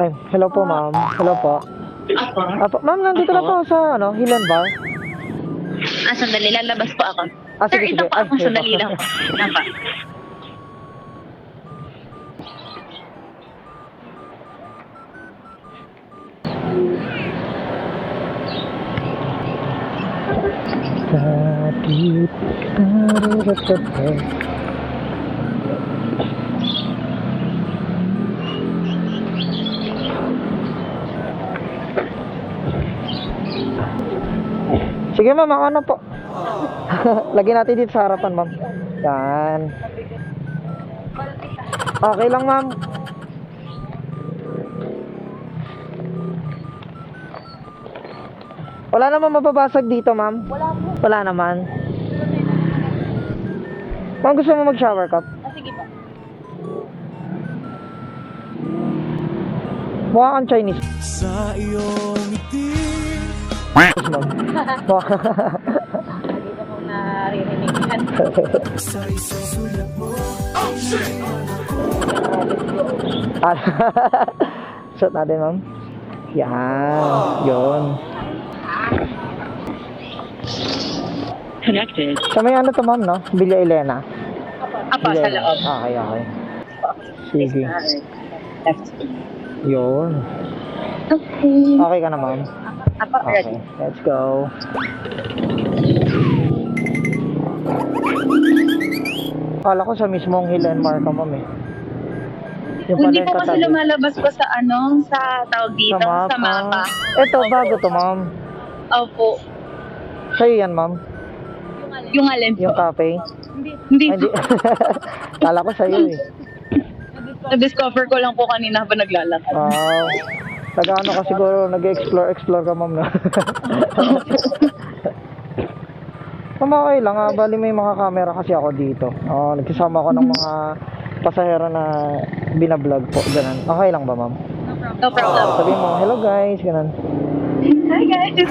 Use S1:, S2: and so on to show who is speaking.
S1: Ay, hello po ma'am. Hello po. Apo, ma'am, nandito na po sa, Hilen Bar.
S2: Sandali, lalabas po ako.
S1: Sige,
S2: Sir, ito
S1: sige.
S2: po ako,
S1: Sige
S2: sandali
S1: po.
S2: lang po. Yan pa.
S1: Sakit. Tararatatay. Sige ma'am, ako na po. Lagyan natin dito sa harapan ma'am. Yan. Okay lang ma'am. Wala naman mababasag dito ma'am. Wala naman. Ma'am, gusto mo mag-shower cup?
S2: Sige po.
S1: Mukha kang Chinese.
S3: Sa iyong ngiti.
S1: Ma'am.
S2: Dito po naririnig yan.
S3: Sa isang sulat mo.
S1: Shot natin ma'am. Yan. Yun.
S2: Connected.
S1: Sa may ano to ma'am, no? Villa Elena.
S2: Apa, sa loob.
S1: Okay, okay. Sige. Yun.
S2: Okay.
S1: Okay ka na ma'am?
S2: Apa, ready.
S1: Okay, let's go. Akala ko sa mismong Hilen Mar ka ma'am eh. Yung pala
S2: Hindi
S1: yung
S2: po kasi
S1: katabi.
S2: lumalabas ko sa sa tawag dito, sa mapa.
S1: Ito, bago to ma'am.
S2: Opo.
S1: Sa'yo yan ma'am?
S2: Yung alin po?
S1: Yung cafe?
S2: Hindi
S1: Ay,
S2: po.
S1: hindi. Kala ko sa'yo eh.
S2: Na-discover ko lang po kanina habang naglalakad.
S1: Wow. Taga-ano ka siguro, nag-explore ka ma'am na. Ma'am, okay lang ha. Bali may mga camera kasi ako dito. Nagsasama ako ng mga pasahero na binablog po. Ganun. Okay lang ba ma'am?
S2: No problem.
S1: Sabihin mo, hello guys. Ganun.
S2: Hi guys!